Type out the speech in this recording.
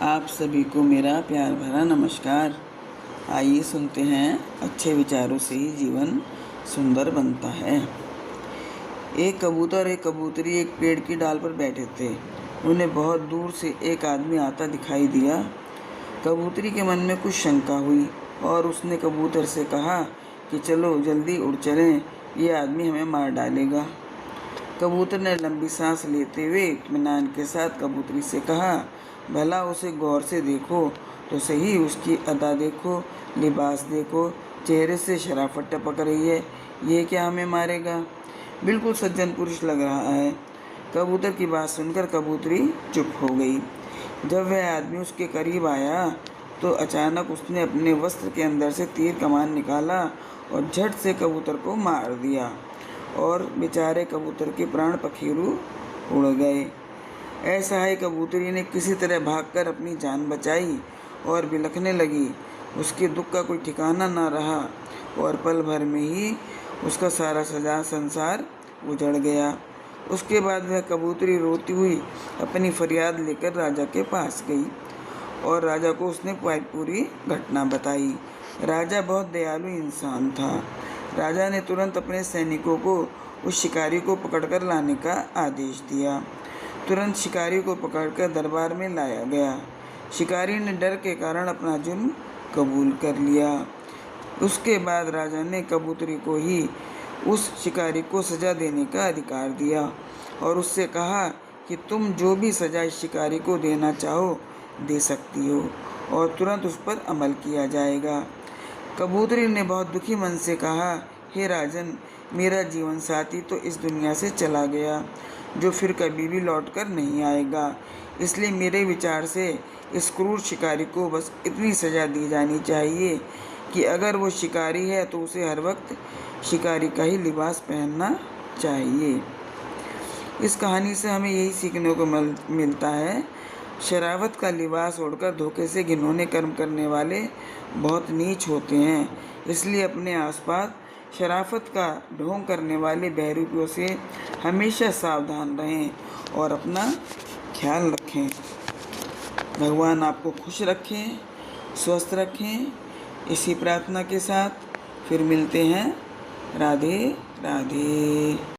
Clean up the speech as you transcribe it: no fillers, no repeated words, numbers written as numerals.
आप सभी को मेरा प्यार भरा नमस्कार। आइए सुनते हैं, अच्छे विचारों से ही जीवन सुंदर बनता है। एक कबूतर और एक कबूतरी एक पेड़ की डाल पर बैठे थे। उन्हें बहुत दूर से एक आदमी आता दिखाई दिया। कबूतरी के मन में कुछ शंका हुई और उसने कबूतर से कहा कि चलो जल्दी उड़ चलें, ये आदमी हमें मार डालेगा। कबूतर ने लंबी सांस लेते हुए इत्मीनान के साथ कबूतरी से कहा, भला उसे गौर से देखो तो सही, उसकी अदा देखो, लिबास देखो, चेहरे से शराफत टपक रही है, ये क्या हमें मारेगा? बिल्कुल सज्जन पुरुष लग रहा है। कबूतर की बात सुनकर कबूतरी चुप हो गई। जब वह आदमी उसके करीब आया तो अचानक उसने अपने वस्त्र के अंदर से तीर कमान निकाला और झट से कबूतर को मार दिया और बेचारे कबूतर के प्राण पखेरु उड़ गए। असहाय कबूतरी ने किसी तरह भागकर अपनी जान बचाई और बिलखने लगी। उसके दुख का कोई ठिकाना न रहा और पल भर में ही उसका सारा सजा संसार उजड़ गया। उसके बाद वह कबूतरी रोती हुई अपनी फरियाद लेकर राजा के पास गई और राजा को उसने पूरी घटना बताई। राजा बहुत दयालु इंसान था। राजा ने तुरंत अपने सैनिकों को उस शिकारी को पकड़कर लाने का आदेश दिया। तुरंत शिकारी को पकड़कर दरबार में लाया गया। शिकारी ने डर के कारण अपना जुर्म कबूल कर लिया। उसके बाद राजा ने कबूतरी को ही उस शिकारी को सज़ा देने का अधिकार दिया और उससे कहा कि तुम जो भी सज़ा इस शिकारी को देना चाहो दे सकती हो और तुरंत उस पर अमल किया जाएगा। कबूतरी ने बहुत दुखी मन से कहा, हे राजन, मेरा जीवन साथी तो इस दुनिया से चला गया, जो फिर कभी भी लौट कर नहीं आएगा। इसलिए मेरे विचार से इस क्रूर शिकारी को बस इतनी सज़ा दी जानी चाहिए कि अगर वो शिकारी है तो उसे हर वक्त शिकारी का ही लिबास पहनना चाहिए। इस कहानी से हमें यही सीखने को मिलता है, शरावत का लिबास ओढ़कर धोखे से घिनौने कर्म करने वाले बहुत नीच होते हैं। इसलिए अपने आसपास शराफत का ढोंग करने वाले बहरूपियों से हमेशा सावधान रहें और अपना ख्याल रखें। भगवान आपको खुश रखें, स्वस्थ रखें। इसी प्रार्थना के साथ फिर मिलते हैं। राधे राधे।